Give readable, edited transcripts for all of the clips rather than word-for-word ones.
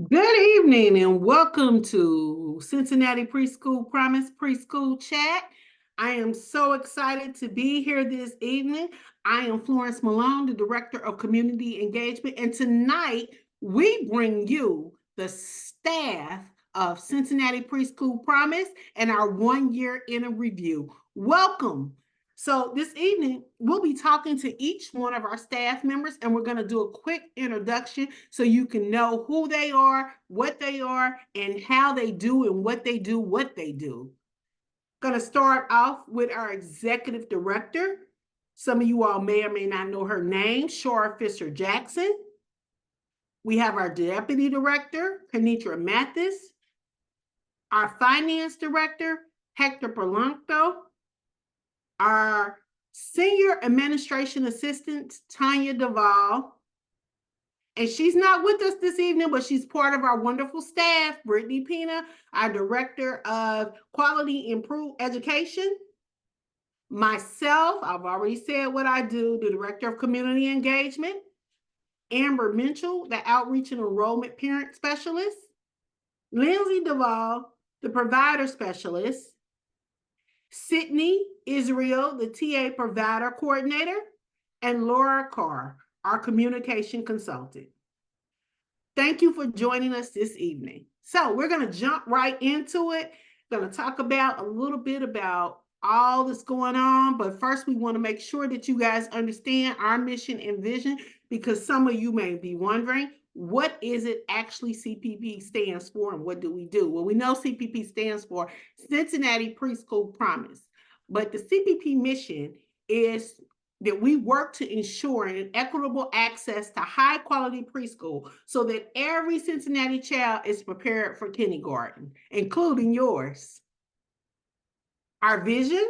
Good evening and welcome to Cincinnati Preschool Promise Preschool Chat. I am so excited to be here this evening. I am Florence Malone, the Director of Community Engagement, and tonight we bring you the staff of Cincinnati Preschool Promise and our 1 year in a review. Welcome. So this evening, we'll be talking to each one of our staff members, and we're going to do a quick introduction so you can know who they are, and how they do and what they do. Going to start off with our executive director. Some of you all may or may not know her name, Shora Fisher Jackson. We have our deputy director, Kenitra Mathis. Our finance director, Hector Polanco. Our senior administration assistant, Tanya Duvall. And she's not with us this evening, but she's part of our wonderful staff, Brittany Pina, our director of quality improved education. Myself, I've already said what I do, the director of community engagement. Amber Mitchell, the outreach and enrollment parent specialist. Lindsay Duvall, the provider specialist. Sydney Israel, the TA provider coordinator, and Laura Carr, our communication consultant. Thank you for joining us this evening. So we're going to jump right into it. Going to talk about a little bit about all that's going on, but first we want to make sure that you guys understand our mission and vision, because some of you may be wondering, what is it actually CPP stands for and what do we do? Well, we know CPP stands for Cincinnati Preschool Promise, but the CPP mission is that we work to ensure an equitable access to high quality preschool so that every Cincinnati child is prepared for kindergarten, including yours. Our vision: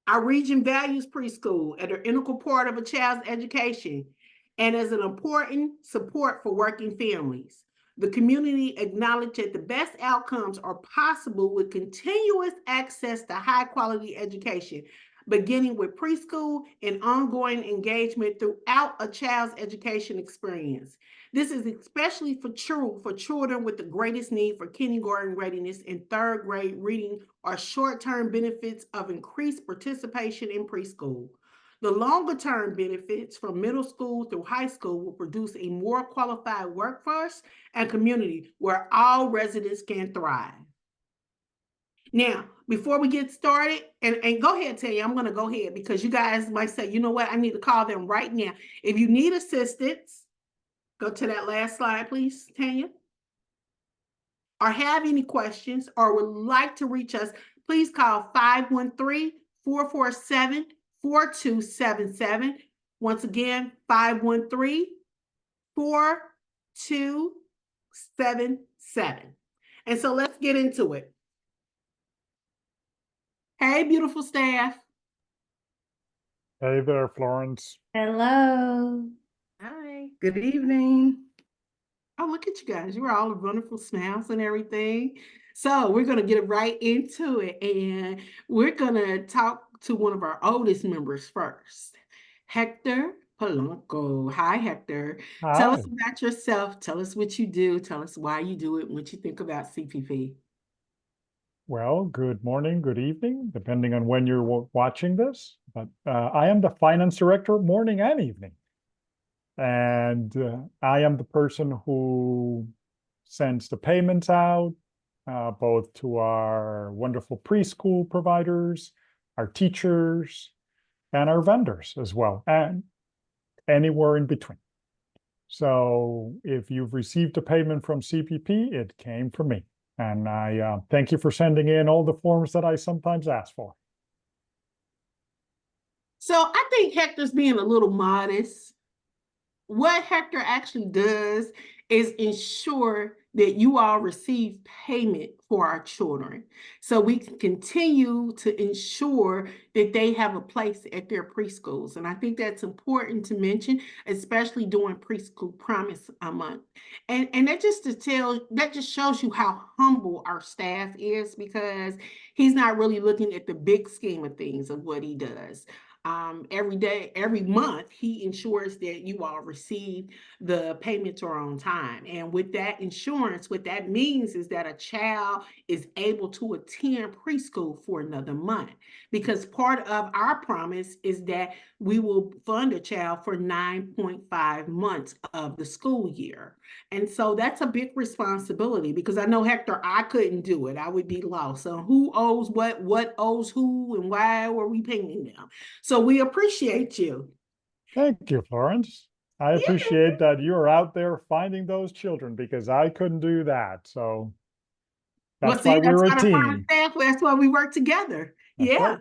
our region values preschool as an integral part of a child's education and as an important support for working families. The community acknowledged that the best outcomes are possible with continuous access to high quality education, beginning with preschool and ongoing engagement throughout a child's education experience. This is especially true for children with the greatest need for kindergarten readiness and third grade reading or short-term benefits of increased participation in preschool. The longer-term benefits from middle school through high school will produce a more qualified workforce and community where all residents can thrive. Now, before we get started, and go ahead, Tanya, I'm going to go ahead because you guys might say, you know what, I need to call them right now. If you need assistance, go to that last slide, please, Tanya. Or have any questions or would like to reach us, please call 513-447-4277. Once again, 513-4277. And so let's get into it. Hey, beautiful staff. Hey there, Florence. Hello. Hi, good evening. Oh, look at you guys. You're all wonderful smiles and everything. So we're going to get right into it. And we're going to talk to one of our oldest members first, Hector Polanco. Hi, Hector. Hi. Tell us about yourself. Tell us what you do. Tell us why you do it and what you think about CPP. Well, good morning, good evening, depending on when you're watching this. But I am the finance director morning and evening. And I am the person who sends the payments out, both to our wonderful preschool providers, our teachers, and our vendors as well, and anywhere in between. So if you've received a payment from CPP, it came from me. And I thank you for sending in all the forms that I sometimes ask for. So I think Hector's being a little modest. What Hector actually does is ensure that you all receive payment for our children, so we can continue to ensure that they have a place at their preschools. And I think that's important to mention, especially during Preschool Promise Month. And that just shows you how humble our staff is, because he's not really looking at the big scheme of things of what he does. every day, every month, he ensures that you all receive the payments are on time. And with that insurance, what that means is that a child is able to attend preschool for another month. Because part of our promise is that we will fund a child for 9.5 months of the school year. And so that's a big responsibility because I know, Hector, I couldn't do it. I would be lost. So who owes what owes who, and why were we paying them? So we appreciate you. Thank you, Florence. I Yeah. appreciate that you're out there finding those children because I couldn't do that. So Well, that's see, why that's we're a why the farm team. staff, that's why we work together. That's Yeah. right.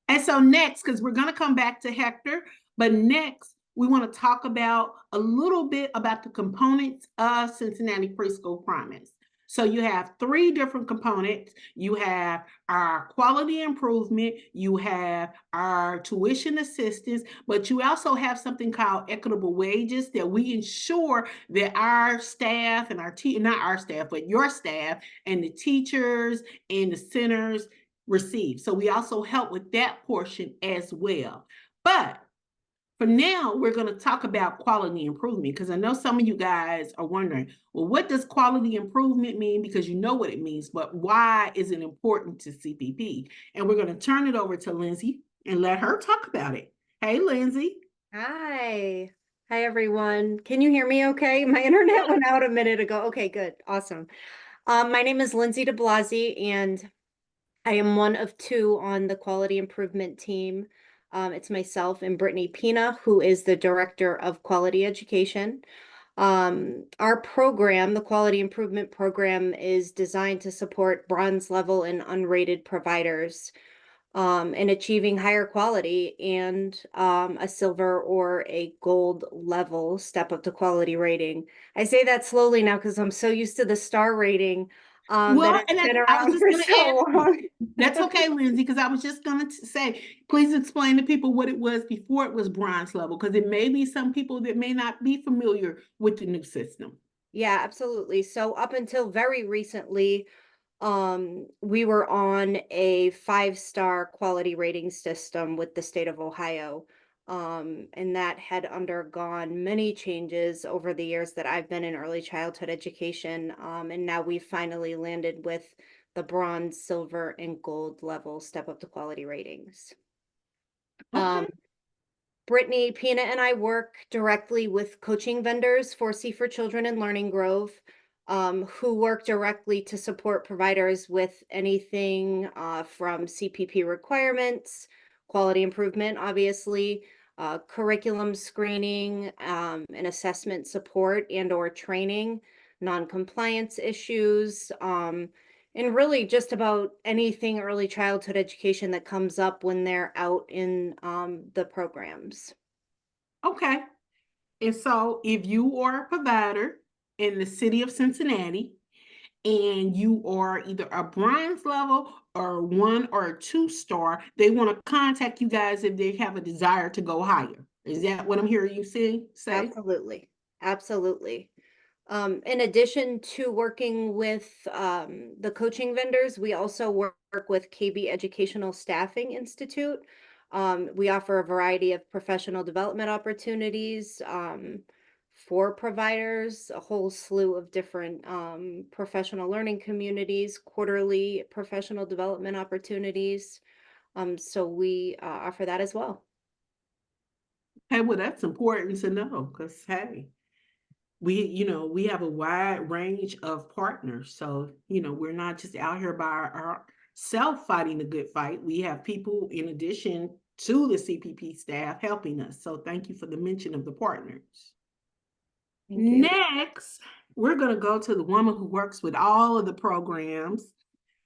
And so next, because we're going to come back to Hector, but next we want to talk about a little bit about the components of Cincinnati Preschool Promise. So you have three different components. You have our quality improvement, you have our tuition assistance, but you also have something called equitable wages that we ensure that our staff and not our staff, but your staff and the teachers and the centers receive. So we also help with that portion as well. But for now, we're going to talk about quality improvement because I know some of you guys are wondering, well, what does quality improvement mean? Because you know what it means, but why is it important to CPP? And we're going to turn it over to Lindsay and let her talk about it. Hey, Lindsay. Hi. Hi, everyone. Can you hear me okay? My internet went out a minute ago. Okay, good. Awesome. My name is Lindsay DeBlasi, and I am one of two on the quality improvement team. It's myself and Brittany Pina, who is the director of quality education. Our program, the quality improvement program, is designed to support bronze level and unrated providers in achieving higher quality and a silver or a gold level step up to quality rating. I say that slowly now because I'm so used to the star rating Well, that it's and been I was around just for going to so ask long. you. That's okay, Lindsay, because I was just going to say, please explain to people what it was before it was bronze level, because it may be some people that may not be familiar with the new system. Yeah, absolutely. So up until very recently, we were on a 5-star quality rating system with the state of Ohio. And that had undergone many changes over the years that I've been in early childhood education. And now we've finally landed with the bronze, silver, and gold level step up to quality ratings. Okay. Brittany, Pina, and I work directly with coaching vendors for C for Children and Learning Grove, who work directly to support providers with anything from CPP requirements, quality improvement, obviously, curriculum screening, and assessment support and/or training, non-compliance issues, and really just about anything early childhood education that comes up when they're out in the programs. Okay. And so if you are a provider in the city of Cincinnati and you are either a bronze level or 1 or 2-star, they want to contact you guys if they have a desire to go higher. Is that what I'm hearing you say? Absolutely. Absolutely. In addition to working with the coaching vendors, we also work with KB Educational Staffing Institute. We offer a variety of professional development opportunities for providers, a whole slew of different professional learning communities, quarterly professional development opportunities. So we offer that as well. Hey, well, that's important to know because, hey, we have a wide range of partners. So, we're not just out here by ourselves fighting the good fight. We have people in addition to the CPP staff helping us. So thank you for the mention of the partners. Thank you. Next, we're going to go to the woman who works with all of the programs.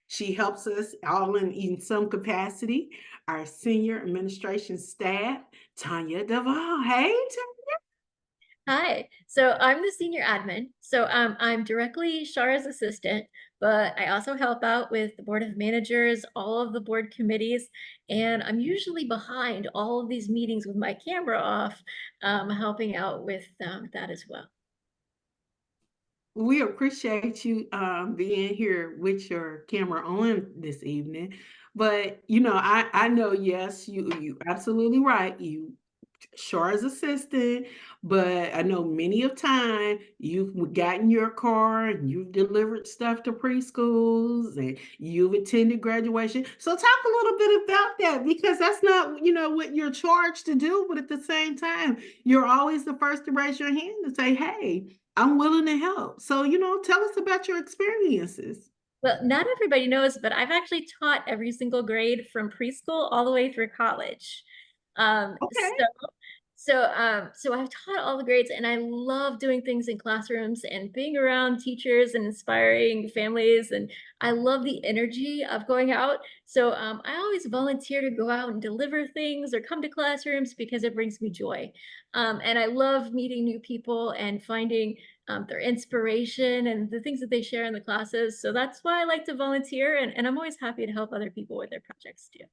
She helps us all in some capacity. Our senior administration staff, Tanya Duvall. Hey, Tanya. Hi, so I'm the senior admin. So I'm directly Shara's assistant, but I also help out with the board of managers, all of the board committees, and I'm usually behind all of these meetings with my camera off, helping out with that as well. We appreciate you being here with your camera on this evening. But I know, yes, you absolutely right. You Char's assistant, but I know many of time you've gotten your car and you've delivered stuff to preschools and you've attended graduation. So talk a little bit about that because that's not, what you're charged to do, but at the same time, you're always the first to raise your hand and say, "Hey, I'm willing to help." So, tell us about your experiences. Well, not everybody knows, but I've actually taught every single grade from preschool all the way through college. Um, Okay. so so I've taught all the grades and I love doing things in classrooms and being around teachers and inspiring families. And I love the energy of going out. So I always volunteer to go out and deliver things or come to classrooms because it brings me joy. And I love meeting new people and finding their inspiration and the things that they share in the classes. So that's why I like to volunteer and I'm always happy to help other people with their projects too.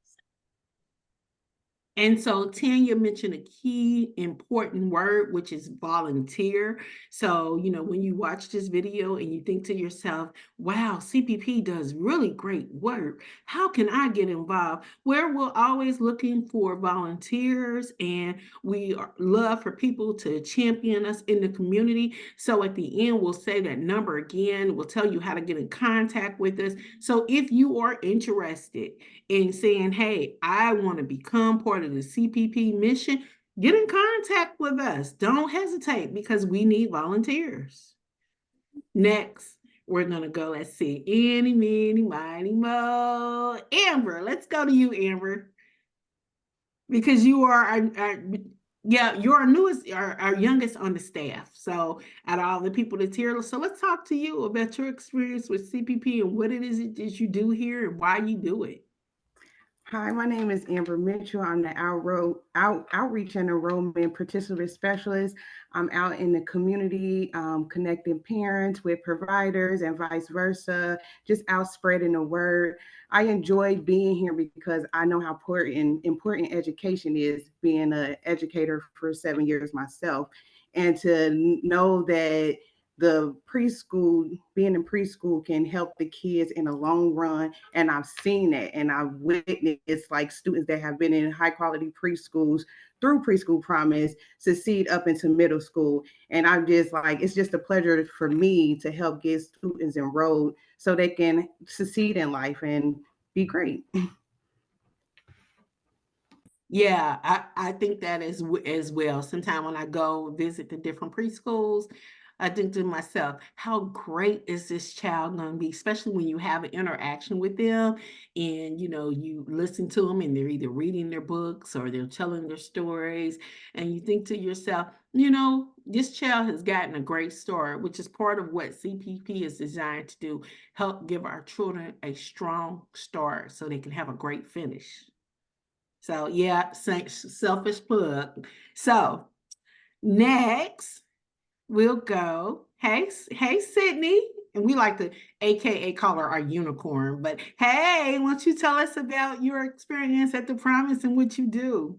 And so Tanya mentioned a key important word, which is volunteer. So, when you watch this video and you think to yourself, wow, CPP does really great work. How can I get involved? We're always looking for volunteers and love for people to champion us in the community. So at the end, we'll say that number again. We'll tell you how to get in contact with us. So if you are interested in saying, "Hey, I want to become part of the CPP mission," get in contact with us. Don't hesitate because we need volunteers. Next, we're going to go, let's see, any, many, mighty, mo. Amber, let's go to you, Amber, because you are yeah, you're our newest, our youngest on the staff. So out of all the people that's here, so let's talk to you about your experience with CPP and what it is that you do here and why you do it. Hi, my name is Amber Mitchell. I'm the outreach and enrollment participant specialist. I'm out in the community, connecting parents with providers and vice versa, just out spreading the word. I enjoy being here because I know how important education is, being an educator for 7 years myself. And to know that being in preschool can help the kids in the long run. And I've seen it and I've witnessed like students that have been in high quality preschools through Preschool Promise succeed up into middle school. And I'm just like, it's just a pleasure for me to help get students enrolled so they can succeed in life and be great. Yeah, I think that as well. Sometimes when I go visit the different preschools, I think to myself, how great is this child going to be, especially when you have an interaction with them and you listen to them and they're either reading their books or they're telling their stories, and you think to yourself, this child has gotten a great start, which is part of what CPP is designed to do, help give our children a strong start so they can have a great finish. So yeah, selfish plug. So next we'll go. Hey, Sydney, and we like to AKA call her our unicorn. But hey, why don't you tell us about your experience at the Promise and what you do?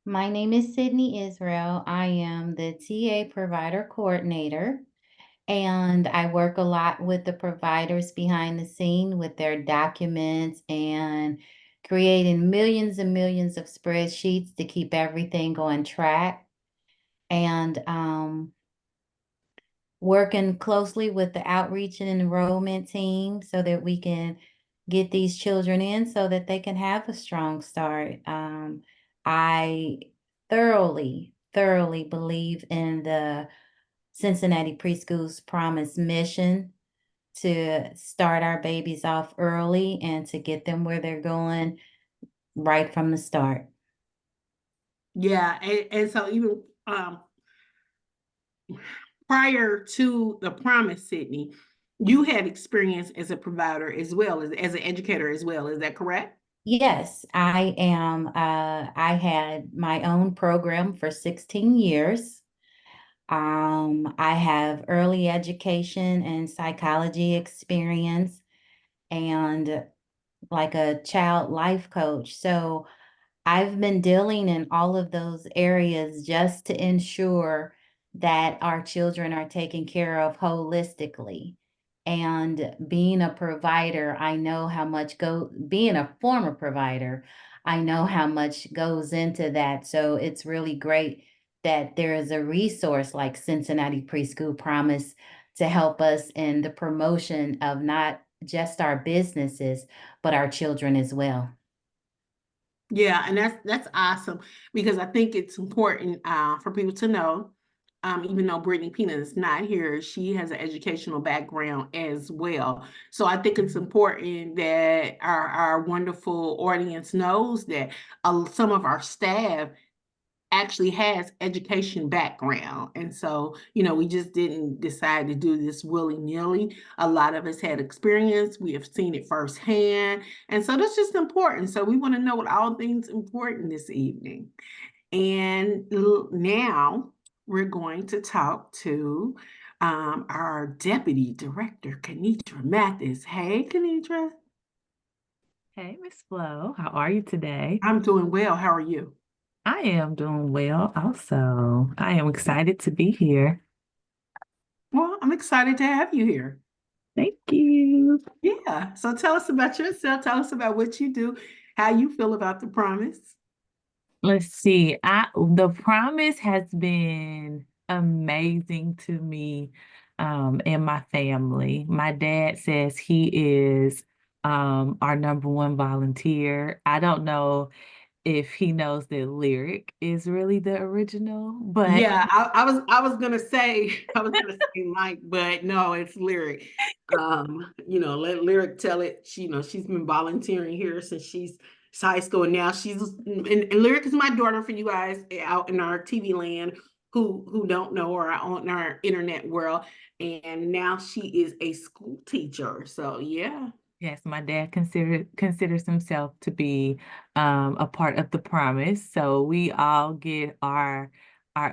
My name is Sydney Israel. I am the TA provider coordinator, and I work a lot with the providers behind the scene with their documents and creating millions and millions of spreadsheets to keep everything on track. And working closely with the outreach and enrollment team so that we can get these children in so that they can have a strong start. I thoroughly believe in the Cincinnati Preschool's Promise mission to start our babies off early and to get them where they're going right from the start. Yeah, and so even prior to the Promise, Sydney, you had experience as a provider as well as an educator as well. Is that correct? Yes, I am. I had my own program for 16 years. I have early education and psychology experience and like a child life coach. So I've been dealing in all of those areas just to ensure that our children are taken care of holistically. And being a provider, I know how much being a former provider, I know how much goes into that. So it's really great that there is a resource like Cincinnati Preschool Promise to help us in the promotion of not just our businesses, but our children as well. Yeah, and that's awesome because I think it's important for people to know. Even though Brittany Peanut is not here, she has an educational background as well. So I think it's important that our wonderful audience knows that some of our staff actually has education background. And so, we just didn't decide to do this willy-nilly. A lot of us had experience. We have seen it firsthand. And so that's just important. So we want to know what all things important this evening. And now we're going to talk to our Deputy Director, Kenitra Mathis. Hey, Kenitra. Hey, Miss Flo, how are you today? I'm doing well. How are you? I am doing well also. I am excited to be here. Well, I'm excited to have you here. Thank you. Yeah. So tell us about yourself. Tell us about what you do, how you feel about the promise. Let's see. The promise has been amazing to me and my family. My dad says he is our number one volunteer. I don't know if he knows that Lyric is really the original, but Yeah, I was gonna say Mike, but no, it's Lyric. Let Lyric tell it. She's been volunteering here since she's high school. And now and Lyric is my daughter for you guys out in our TV land who don't know her on our internet world. And now she is a school teacher. So yeah. yes, my dad considers himself to be a part of the promise. So we all get our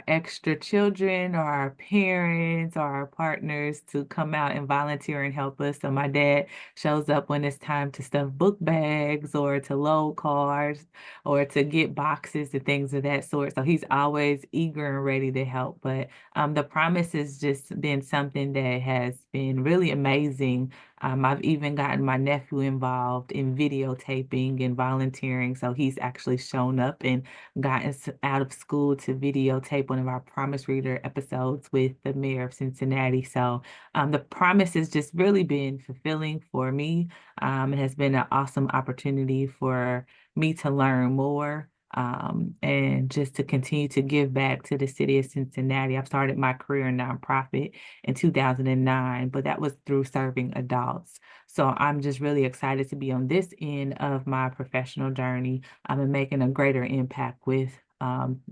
extra children or our parents or our partners to come out and volunteer and help us. So my dad shows up when it's time to stuff book bags or to load cars or to get boxes and things of that sort. So he's always eager and ready to help. But the promise has just been something that has been really amazing. I've even gotten my nephew involved in videotaping and volunteering. So he's actually shown up and gotten out of school to videotape one of our Promise Reader episodes with the mayor of Cincinnati. So the promise has just really been fulfilling for me. It has been an awesome opportunity for me to learn more. And just to continue to give back to the city of Cincinnati. I've started my career in nonprofit in 2009, but that was through serving adults. So I'm just really excited to be on this end of my professional journey. I'm making a greater impact with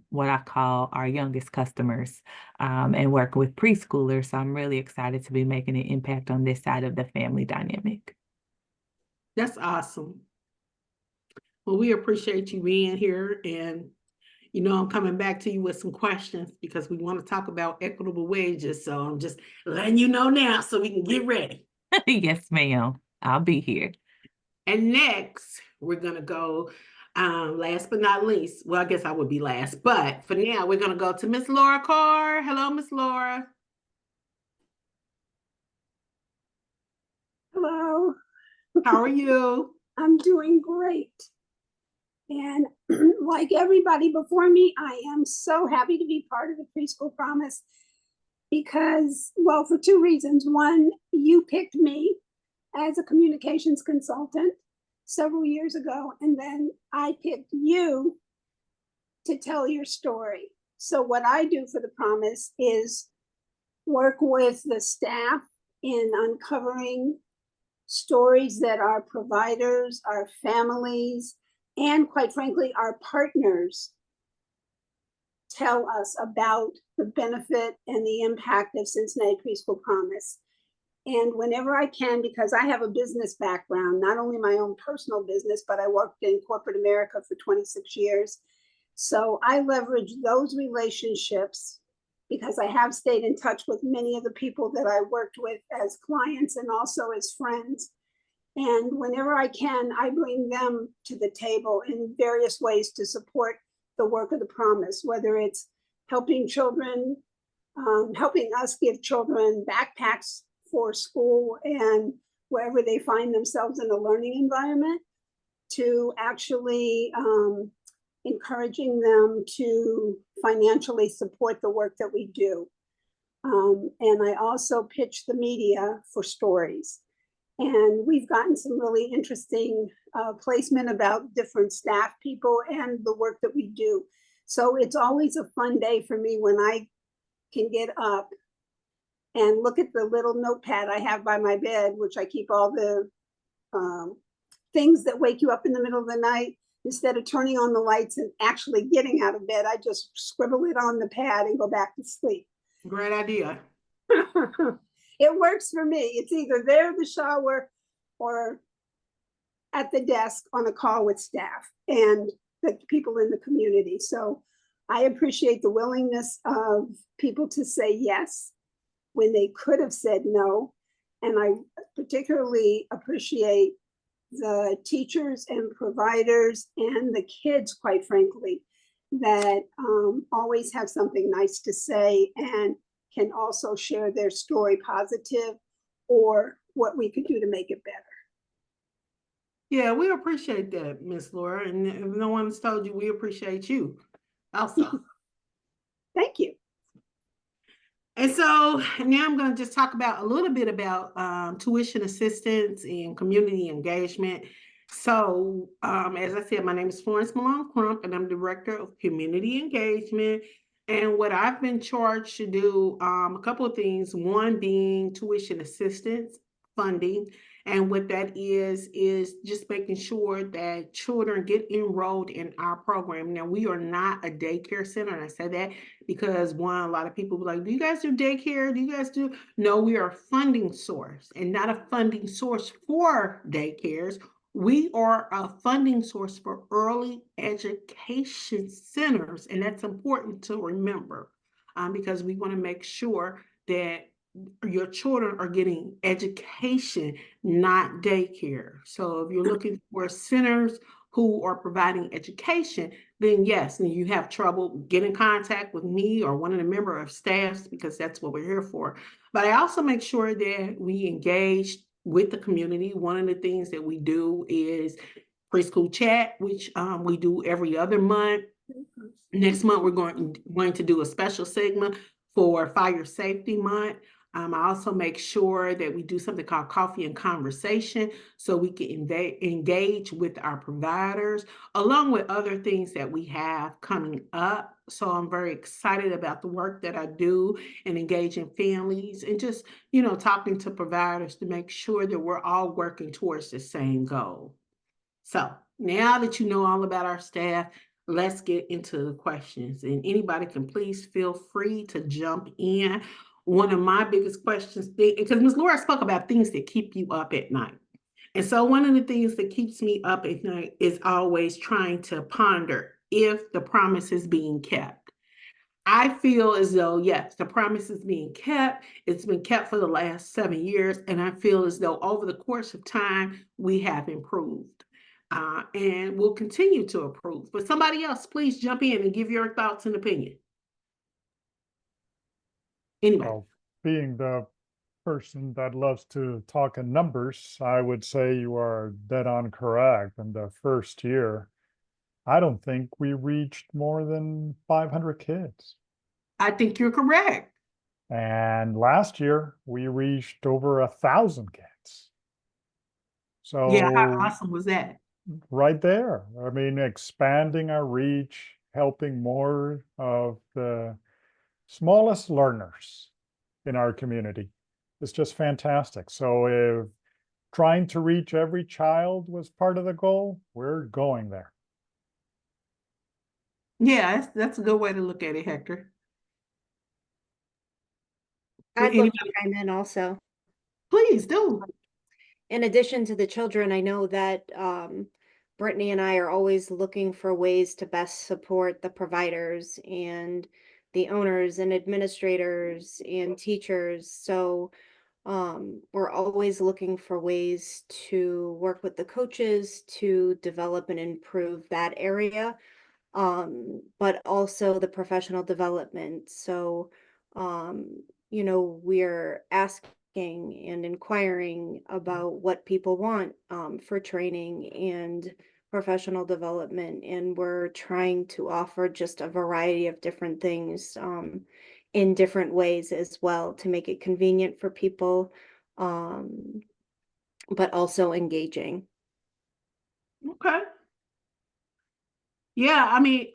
what I call our youngest customers and working with preschoolers. So I'm really excited to be making an impact on this side of the family dynamic. That's awesome. Well, we appreciate you being here, and I'm coming back to you with some questions because we want to talk about equitable wages. So I'm just letting you know now so we can get ready. Yes, ma'am. I'll be here. And next, we're going to go, last but not least, well, I guess I would be last, but for now, we're going to go to Miss Laura Carr. Hello, Miss Laura. Hello. How are you? I'm doing great. And like everybody before me, I am so happy to be part of the Preschool Promise because, well, for two reasons. One, you picked me as a communications consultant several years ago, and then I picked you to tell your story. So what I do for the Promise is work with the staff in uncovering stories that our providers, our families, and quite frankly, our partners tell us about the benefit and the impact of Cincinnati Preschool Promise. And whenever I can, because I have a business background, not only my own personal business, but I worked in corporate America for 26 years. So I leverage those relationships because I have stayed in touch with many of the people that I worked with as clients and also as friends. And whenever I can, I bring them to the table in various ways to support the work of the Promise, whether it's helping children, helping us give children backpacks for school and wherever they find themselves in a learning environment, to actually encouraging them to financially support the work that we do. And I also pitch the media for stories. And we've gotten some really interesting placement about different staff people and the work that we do. So it's always a fun day for me when I can get up and look at the little notepad I have by my bed, which I keep all the things that wake you up in the middle of the night. Instead of turning on the lights and actually getting out of bed, I just scribble it on the pad and go back to sleep. Great idea. It works for me. It's either there in the shower or at the desk on a call with staff and the people in the community. So I appreciate the willingness of people to say yes when they could have said no. And I particularly appreciate the teachers and providers and the kids, quite frankly, that always have something nice to say and can also share their story positive or what we could do to make it better. Yeah, we appreciate that, Miss Laura. And if no one's told you, we appreciate you also. Thank you. And so now I'm going to just talk about a little bit about tuition assistance and community engagement. So as I said, my name is Florence Malone Crump, and I'm Director of Community Engagement. And what I've been charged to do, a couple of things, one being tuition assistance funding. And what that is just making sure that children get enrolled in our program. Now, we are not a daycare center, and I say that because a lot of people were like, do you guys do daycare? Do you guys do? No, we are a funding source and not a funding source for daycares. We are a funding source for early education centers, and that's important to remember because we want to make sure that your children are getting education, not daycare. So if you're looking for centers who are providing education, then yes, and you have trouble, get in contact with me or one of the member of staffs because that's what we're here for. But I also make sure that we engage with the community. One of the things that we do is preschool chat, which we do every other month. Next month, we're going to do a special segment for Fire Safety Month. I also make sure that we do something called Coffee and Conversation so we can engage with our providers, along with other things that we have coming up. So I'm very excited about the work that I do and engaging families and just, talking to providers to make sure that we're all working towards the same goal. So now that you know all about our staff, let's get into the questions. And anybody can please feel free to jump in. One of my biggest questions, because Ms. Laura spoke about things that keep you up at night. And so one of the things that keeps me up at night is always trying to ponder if the promise is being kept. I feel as though, yes, the promise is being kept. It's been kept for the last 7 years. And I feel as though over the course of time, we have improved. And we'll continue to improve. But somebody else, please jump in and give your thoughts and opinion. Anybody? Well, being the person that loves to talk in numbers, I would say you are dead on correct. In the first year, I don't think we reached more than 500 kids. I think you're correct. And last year, we reached over 1,000 kids. So Yeah, how awesome was that? right there, I mean, expanding our reach, helping more of the smallest learners in our community. It's just fantastic. So if trying to reach every child was part of the goal, we're going there. Yeah, that's a good way to look at it, Hector. I'd love Anybody? to chime in also. Please do. In addition to the children, I know that Brittany and I are always looking for ways to best support the providers and the owners and administrators and teachers. So we're always looking for ways to work with the coaches to develop and improve that area, but also the professional development. So, we're asking asking and inquiring about what people want for training and professional development. And we're trying to offer just a variety of different things in different ways as well to make it convenient for people, but also engaging. Okay. Yeah, I mean,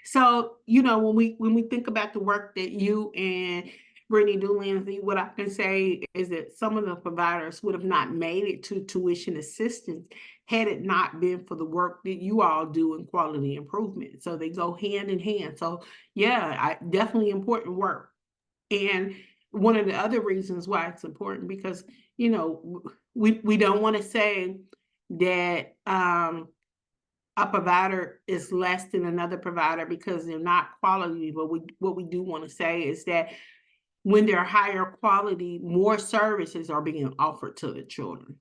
so when we think about the work that you and Brittany do, Lindsay, what I can say is that some of the providers would have not made it to tuition assistance had it not been for the work that you all do in quality improvement. So they go hand in hand. So yeah, definitely important work. And one of the other reasons why it's important, because we don't want to say that a provider is less than another provider because they're not quality, but what we do want to say is that when they're higher quality, more services are being offered to the children.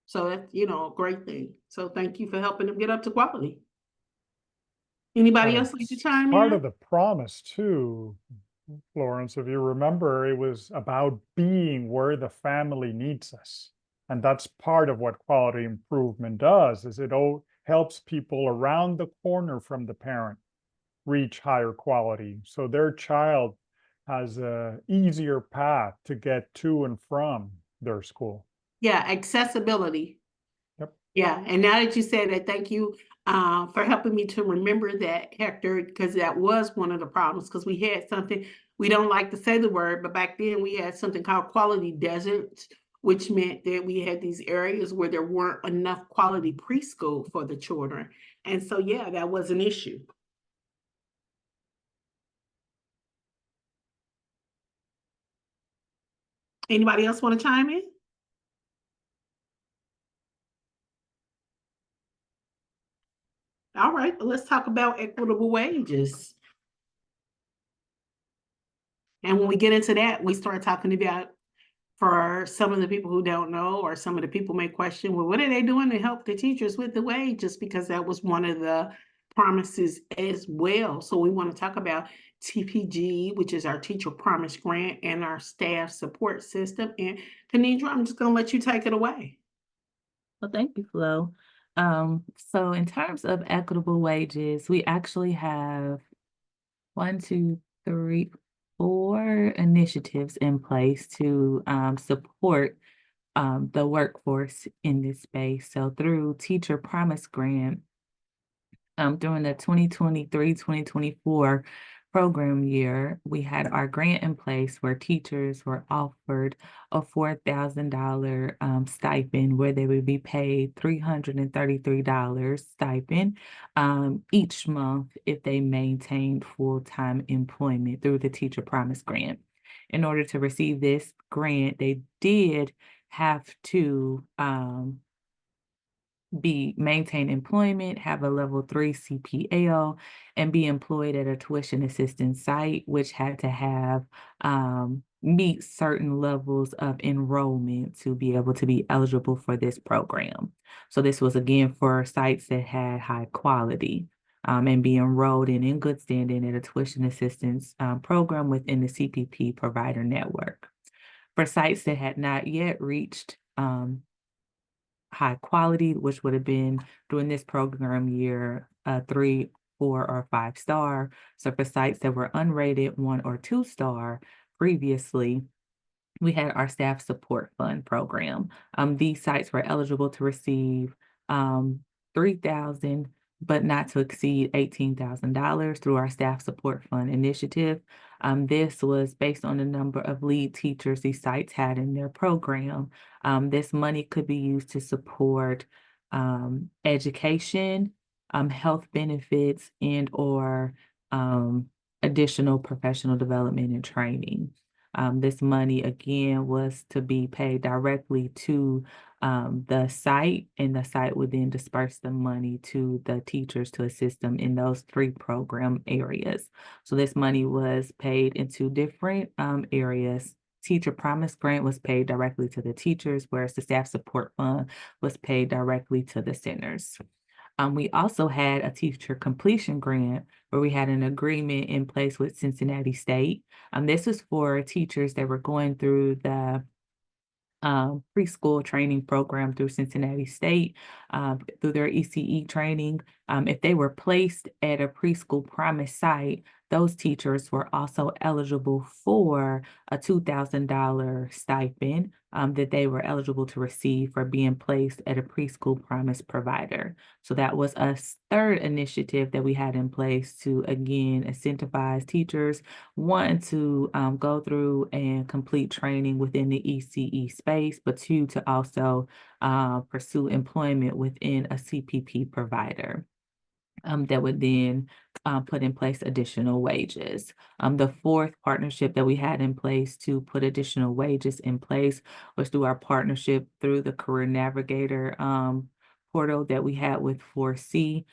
So that's, a great thing. So thank you for helping them get up to quality. Anybody else like to chime Part in? of the promise too, Florence, if you remember, it was about being where the family needs us. And that's part of what quality improvement does, is it helps people around the corner from the parent reach higher quality. So their child has a easier path to get to and from their school. Yeah, accessibility. Yep. Yeah, and now that you said that, thank you for helping me to remember that, Hector, because that was one of the problems, because we had something, we don't like to say the word, but back then we had something called quality deserts, which meant that we had these areas where there weren't enough quality preschool for the children. And so, yeah, that was an issue. Anybody else want to chime in? All right, let's talk about equitable wages. And when we get into that, we start talking about, for some of the people who don't know, or some of the people may question, well, what are they doing to help the teachers with the wages? Because that was one of the promises as well. So we want to talk about TPG, which is our Teacher Promise Grant, and our staff support system. And Kenedra, I'm just going to let you take it away. Well, thank you, Flo. So in terms of equitable wages, we actually have 4 initiatives in place to support the workforce in this space. So through Teacher Promise Grant, during the 2023-2024 program year, we had our grant in place where teachers were offered a $4,000 stipend, where they would be paid $333 stipend each month if they maintained full-time employment through the Teacher Promise Grant. In order to receive this grant, they did have to maintain employment, have a level 3 CPL, and be employed at a tuition assistance site, which had to have meet certain levels of enrollment to be able to be eligible for this program. So this was again for sites that had high quality and be enrolled in good standing at a tuition assistance program within the CPP provider network. For sites that had not yet reached high quality, which would have been during this program year, 3, 4, or 5 star. So for sites that were unrated 1 or 2 star previously, we had our staff support fund program. These sites were eligible to receive $3,000, but not to exceed $18,000 through our staff support fund initiative. This was based on the number of lead teachers these sites had in their program. This money could be used to support education, health benefits, and/or additional professional development and training. This money, again, was to be paid directly to the site, and the site would then disperse the money to the teachers to assist them in those 3 program areas. So this money was paid into different areas. Teacher Promise Grant was paid directly to the teachers, whereas the staff support fund was paid directly to the centers. We also had a teacher completion grant where we had an agreement in place with Cincinnati State. This was for teachers that were going through the preschool training program through Cincinnati State, through their ECE training. If they were placed at a preschool promise site, those teachers were also eligible for a $2,000 stipend that they were eligible to receive for being placed at a preschool promise provider. So that was a third initiative that we had in place to, again, incentivize teachers, one, to go through and complete training within the ECE space, but two, to also pursue employment within a CPP provider. That would then put in place additional wages. The fourth partnership that we had in place to put additional wages in place was through our partnership through the Career Navigator portal that we had with 4C.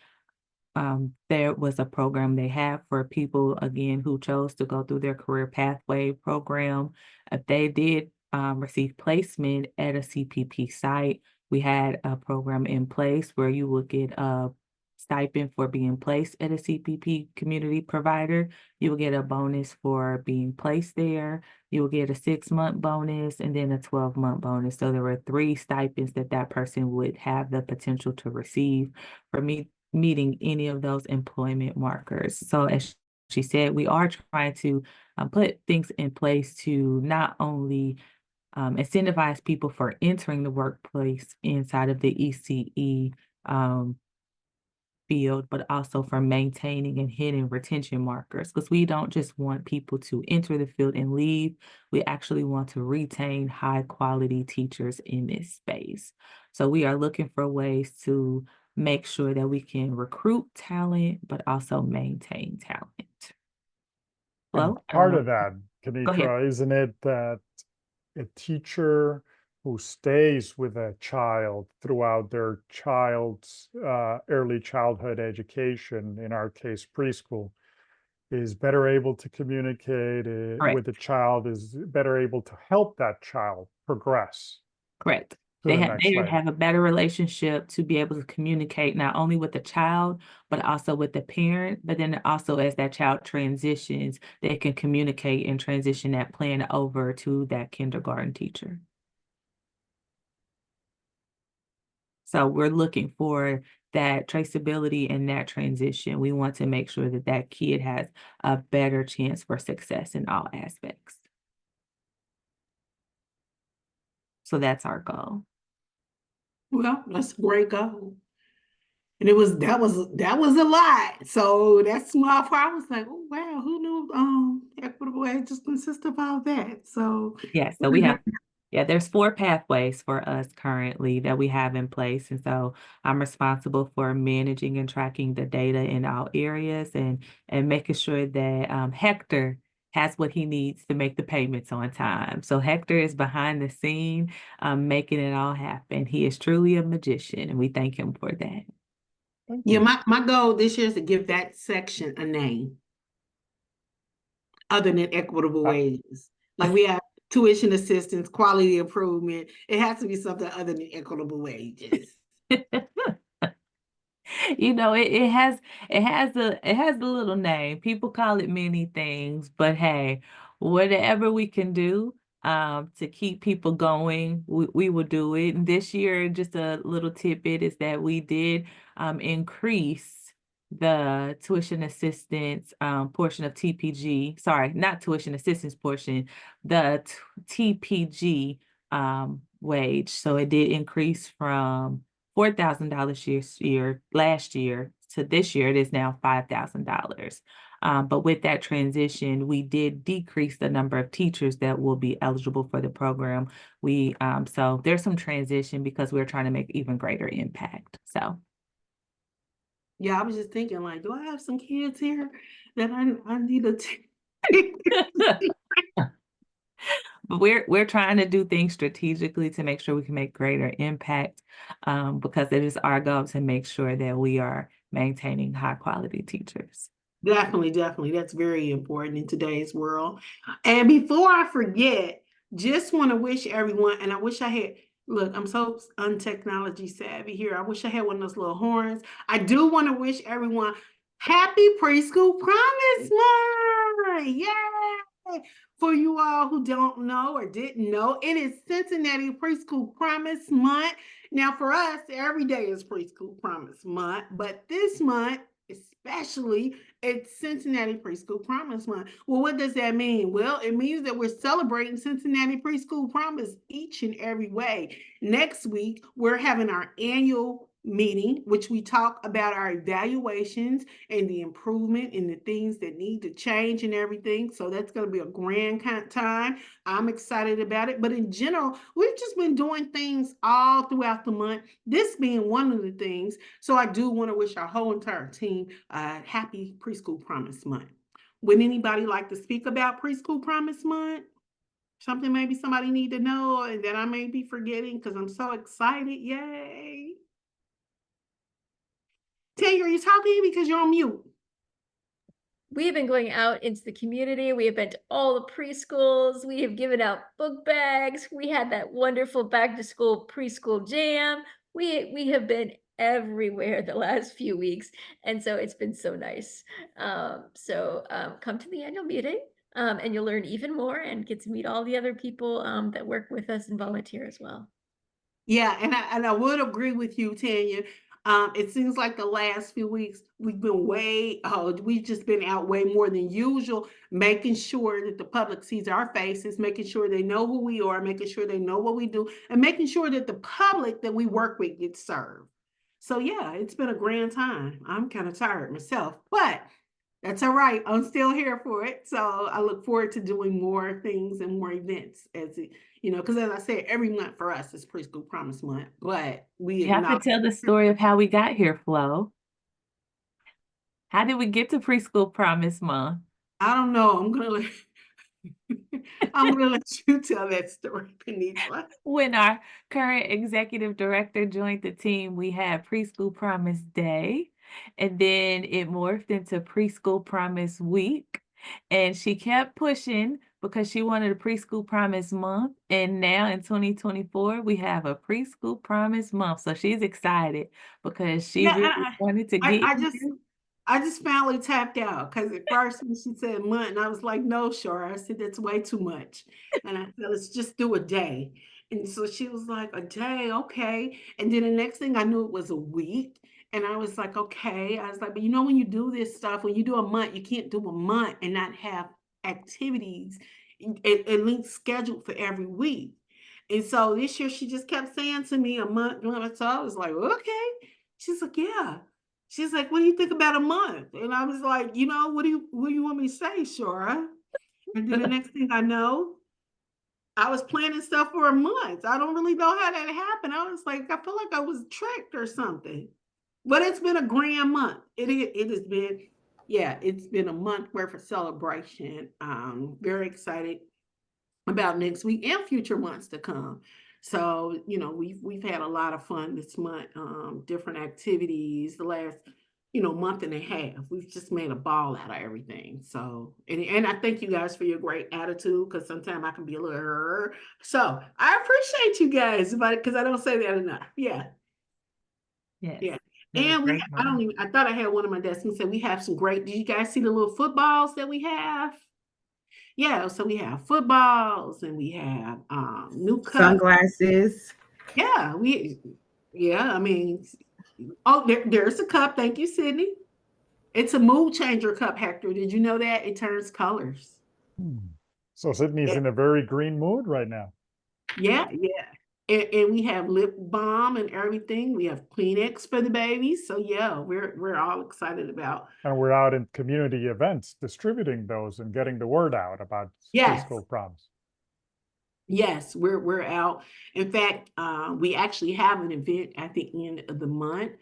There was a program they have for people, again, who chose to go through their career pathway program. If they did receive placement at a CPP site, we had a program in place where you would get a stipend for being placed at a CPP community provider. You will get a bonus for being placed there. You will get a 6-month bonus and then a 12-month bonus. So there were 3 stipends that person would have the potential to receive for meeting any of those employment markers. So as she said, we are trying to put things in place to not only incentivize people for entering the workplace inside of the ECE field, but also for maintaining and hitting retention markers, because we don't just want people to enter the field and leave. We actually want to retain high quality teachers in this space. So we are looking for ways to make sure that we can recruit talent, but also maintain talent. Well, part of that, Go ahead. Kenitra, isn't it that a teacher who stays with a child throughout their child's early childhood education, in our case preschool, is better able to communicate with the child, is better able to help that child progress Correct. to the next They level. have a better relationship to be able to communicate not only with the child, but also with the parent. But then also as that child transitions, they can communicate and transition that plan over to that kindergarten teacher. So we're looking for that traceability and that transition. We want to make sure that that kid has a better chance for success in all aspects. So that's our goal. Well, that's a great goal. And that was a lot. So that small part, I was like, oh wow, who knew equitable wages consist of all that? So yes, so we have there's 4 pathways for us currently that we have in place. And so I'm responsible for managing and tracking the data in all areas and making sure that Hector has what he needs to make the payments on time. So Hector is behind the scene, making it all happen. He is truly a magician, and we thank him for that. yeah, my goal this year is to give that section a name other than equitable wages. Like we have tuition assistance, quality improvement. It has to be something other than equitable wages. You know, it has a little name. People call it many things, but hey, whatever we can do to keep people going, we will do it. And this year, just a little tidbit is that we did increase the tuition assistance portion of TPG. Sorry, not tuition assistance portion, the TPG wage. So it did increase from $4,000 last year to this year. It is now $5,000. But with that transition, we did decrease the number of teachers that will be eligible for the program. So there's some transition because we're trying to make even greater impact. So. Yeah, I was just thinking, like, do I have some kids here that I need to But we're trying to do things strategically to make sure we can make greater impact, because it is our goal to make sure that we are maintaining high quality teachers. Definitely. That's very important in today's world. And before I forget, just want to wish everyone, and I wish I had Look, I'm so untechnology savvy here. I wish I had one of those little horns. I do want to wish everyone happy Preschool Promise Month. Yay! For you all who don't know or didn't know, it is Cincinnati Preschool Promise Month. Now, for us, every day is Preschool Promise Month, but this month, especially, it's Cincinnati Preschool Promise Month. Well, what does that mean? Well, it means that we're celebrating Cincinnati Preschool Promise each and every way. Next week, we're having our annual meeting, which we talk about our evaluations and the improvement and the things that need to change and everything. So that's going to be a grand time. I'm excited about it. But in general, we've just been doing things all throughout the month, this being one of the things. So I do want to wish our whole entire team a happy Preschool Promise Month. Would anybody like to speak about Preschool Promise Month? Something maybe somebody need to know and that I may be forgetting because I'm so excited. Yay. Tanya, are you talking because you're on mute? We have been going out into the community. We have been to all the preschools. We have given out book bags. We had that wonderful back to school preschool jam. We have been everywhere the last few weeks. And so it's been so nice. Come to the annual meeting and you'll learn even more and get to meet all the other people that work with us and volunteer as well. Yeah, and I would agree with you, Tanya. It seems like the last few weeks we've just been out way more than usual, making sure that the public sees our faces, making sure they know who we are, making sure they know what we do, and making sure that the public that we work with gets served. So yeah, it's been a grand time. I'm kind of tired myself, but that's all right. I'm still here for it. So I look forward to doing more things and more events because as I said, every month for us is Preschool Promise Month, but we You have to tell the story of how we got here, Flo. How did we get to Preschool Promise Month? I don't know. I'm gonna let you tell that story, Peninsula. When our current executive director joined the team, we had Preschool Promise Day, and then it morphed into Preschool Promise Week. And she kept pushing because she wanted a Preschool Promise Month. And now in 2024, we have a Preschool Promise Month. So she's excited because she really wanted to get here. I just finally tapped out because at first when she said month, and I was like, no, sure. I said, that's way too much. And I said, let's just do a day. And so she was like, a day, okay. And then the next thing I knew it was a week. And I was like, okay. I was like, but when you do this stuff, when you do a month, you can't do a month and not have activities and links scheduled for every week. And so this year she just kept saying to me a month. So I was like, okay. She's like, yeah. She's like, what do you think about a month? And I was like, what do you want me to say, Shara? And then the next thing I know, I was planning stuff for a month. I don't really know how that happened. I was like, I feel like I was tricked or something. But it's been a grand month. It has been, it's been a month worth of celebration. Very excited about next week and future months to come. So, we've had a lot of fun this month, different activities the last, month and a half. We've just made a ball out of everything. So, and I thank you guys for your great attitude because sometimes I can be a little, so I appreciate you guys, but because I don't say that enough. Yeah. Yes. Yeah. And I thought I had one of my desks and said we have some great, did you guys see the little footballs that we have? Yeah, so we have footballs and we have new cups. Sunglasses. Yeah, I mean, there's a cup. Thank you, Sydney. It's a mood changer cup, Hector. Did you know that? It turns colors. So Sydney's in a very green mood right now. Yeah. And we have lip balm and everything. We have Kleenex for the babies. So yeah, we're all excited about. And we're out in community events distributing those and getting the word out about Preschool Promise. Yes, we're out. In fact, we actually have an event at the end of the month,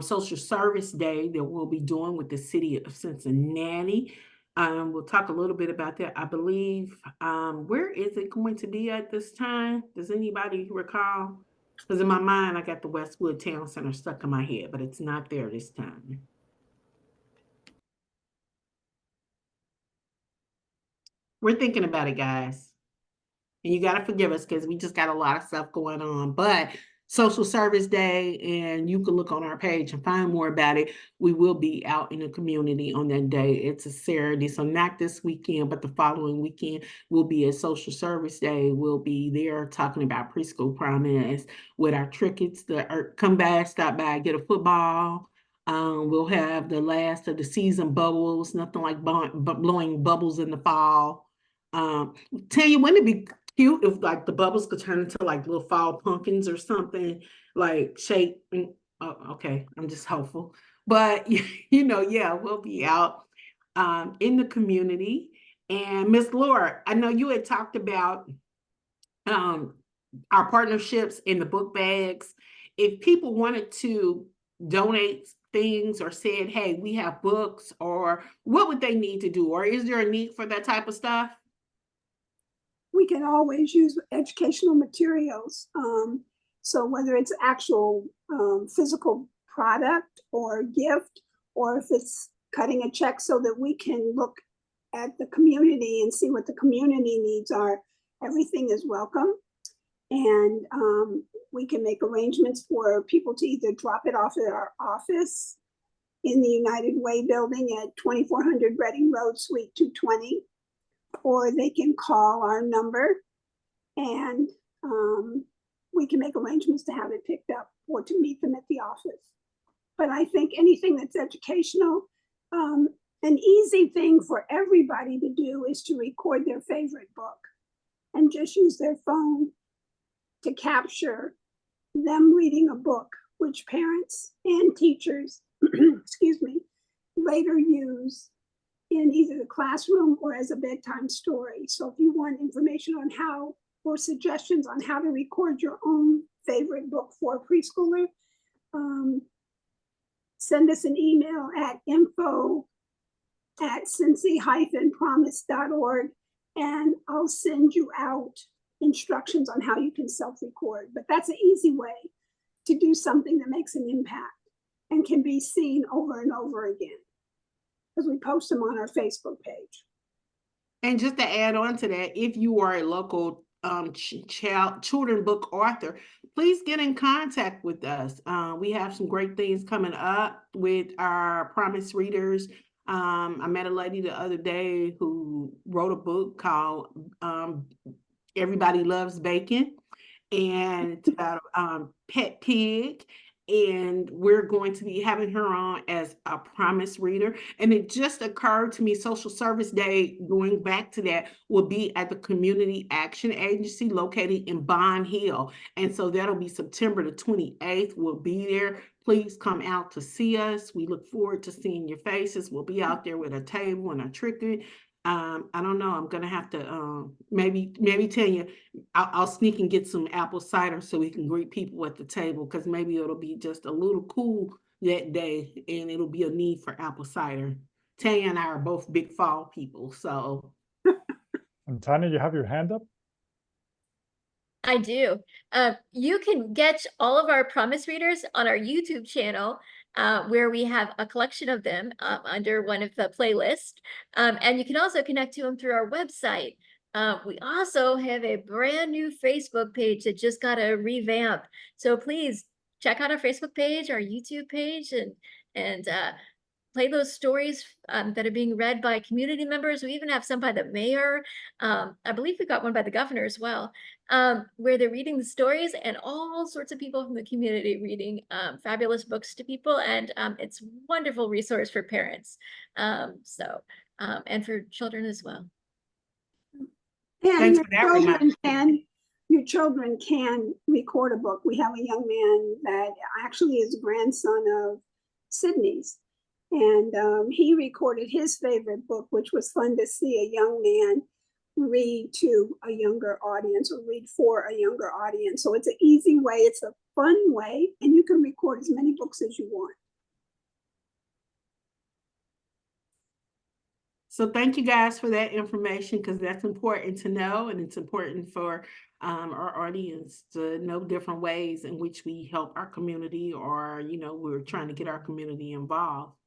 Social Service Day that we'll be doing with the city of Cincinnati. We'll talk a little bit about that. I believe, where is it going to be at this time? Does anybody recall? Because in my mind, I got the Westwood Town Center stuck in my head, but it's not there this time. We're thinking about it, guys. And you got to forgive us because we just got a lot of stuff going on. But Social Service Day, and you can look on our page and find more about it. We will be out in the community on that day. It's a Saturday, so not this weekend, but the following weekend will be a Social Service Day. We'll be there talking about preschool promise with our trickets that come by, stop by, get a football. We'll have the last of the season bubbles, nothing like blowing bubbles in the fall. Tell you, wouldn't it be cute if like the bubbles could turn into like little fall pumpkins or something like shape? Oh, okay, I'm just hopeful. But yeah, we'll be out in the community. And Miss Laura, I know you had talked about our partnerships in the book bags. If people wanted to donate things or said, hey, we have books, or what would they need to do? Or is there a need for that type of stuff? We can always use educational materials. So whether it's actual physical product or gift, or if it's cutting a check so that we can look at the community and see what the community needs are, everything is welcome. And we can make arrangements for people to either drop it off at our office in the United Way building at 2400 Reading Road, Suite 220, or they can call our number and we can make arrangements to have it picked up or to meet them at the office. But I think anything that's educational, an easy thing for everybody to do is to record their favorite book and just use their phone to capture them reading a book, which parents and teachers, excuse me, later use in either the classroom or as a bedtime story. So if you want information on how, or suggestions on how to record your own favorite book for a preschooler, send us an email at info@cincy-promise.org, and I'll send you out instructions on how you can self-record. But that's an easy way to do something that makes an impact and can be seen over and over again, because we post them on our Facebook page. And just to add on to that, if you are a local children book author, please get in contact with us. We have some great things coming up with our Promise readers. I met a lady the other day who wrote a book called Everybody Loves Bacon, and Pet Pig. And we're going to be having her on as a Promise reader. And it just occurred to me, Social Service Day, going back to that, will be at the Community Action Agency located in Bond Hill. And so that'll be September the 28th. We'll be there. Please come out to see us. We look forward to seeing your faces. We'll be out there with a table and a trinket. I don't know. I'm gonna have to maybe tell you, I'll sneak and get some apple cider so we can greet people at the table, because maybe it'll be just a little cool that day and it'll be a need for apple cider. Tanya and I are both big fall people, so. And Tanya, you have your hand up? I do. You can get all of our Promise readers on our YouTube channel, where we have a collection of them under one of the playlists. And you can also connect to them through our website. We also have a brand new Facebook page that just got a revamp. So please check out our Facebook page, our YouTube page, and play those stories that are being read by community members. We even have some by the mayor. I believe we got one by the governor as well, where they're reading the stories, and all sorts of people from the community reading fabulous books to people. And it's a wonderful resource for parents. And for children as well. And your children can record a book. We have a young man that actually is a grandson of Sydney's. And he recorded his favorite book, which was fun to see a young man read to a younger audience, or read for a younger audience. So it's an easy way, it's a fun way, and you can record as many books as you want. So thank you guys for that information, because that's important to know, and it's important for our audience to know different ways in which we help our community, or we're trying to get our community involved.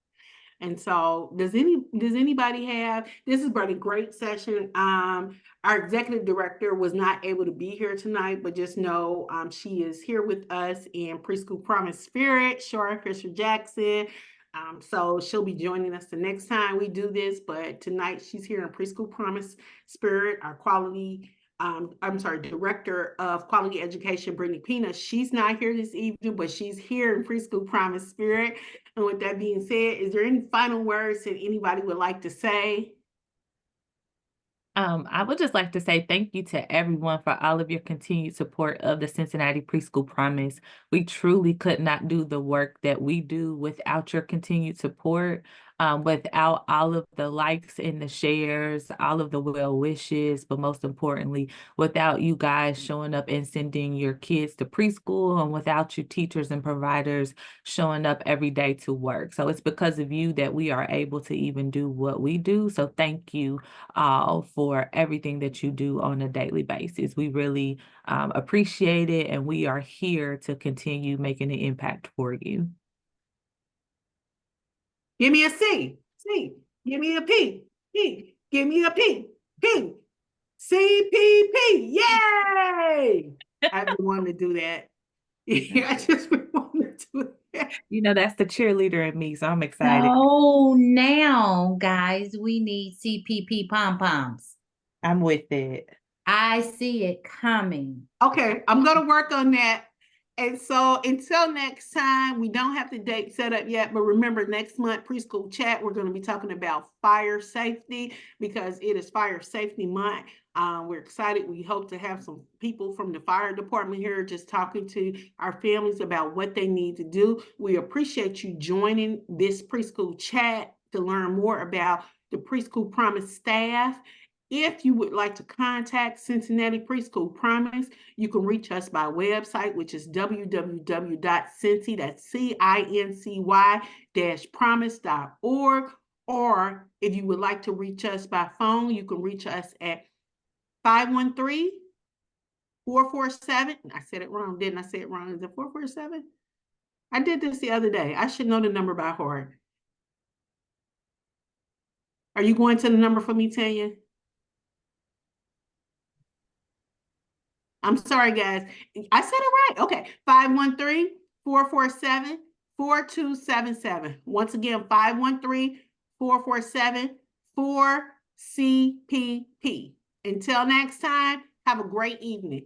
And so does anybody have, this has been a great session. Our executive director was not able to be here tonight, but just know she is here with us in Preschool Promise Spirit, Shara Fisher Jackson. So she'll be joining us the next time we do this, but tonight she's here in Preschool Promise Spirit, our Director of Quality Education, Brittany Pina. She's not here this evening, but she's here in Preschool Promise Spirit. And with that being said, is there any final words that anybody would like to say? I would just like to say thank you to everyone for all of your continued support of the Cincinnati Preschool Promise. We truly could not do the work that we do without your continued support, without all of the likes and the shares, all of the well wishes, but most importantly, without you guys showing up and sending your kids to preschool, and without you teachers and providers showing up every day to work. So it's because of you that we are able to even do what we do. So thank you all for everything that you do on a daily basis. We really appreciate it, and we are here to continue making an impact for you. Give me a C. C. Give me a P. P. Give me a P. P. CPP. Yay! I've been wanting to do that. Yeah, I just been wanting to do that. You know, that's the cheerleader in me, so I'm excited. So now, guys, we need CPP pom-poms. I'm with it. I see it coming. Okay, I'm gonna work on that. And so until next time, we don't have the date set up yet, but remember next month, Preschool Chat, we're gonna be talking about fire safety because it is Fire Safety Month. We're excited. We hope to have some people from the fire department here just talking to our families about what they need to do. We appreciate you joining this Preschool Chat to learn more about the Preschool Promise staff. If you would like to contact Cincinnati Preschool Promise, you can reach us by website, which is www.cincy, that's CINCY-promise.org. Or if you would like to reach us by phone, you can reach us at 513-447. I said it wrong, didn't I say it wrong? Is it 447? I did this the other day. I should know the number by heart. Are you going to the number for me, Tanya? I'm sorry, guys. I said it right. Okay. 513-447-4277. Once again, 513-447-4CPP. Until next time, have a great evening.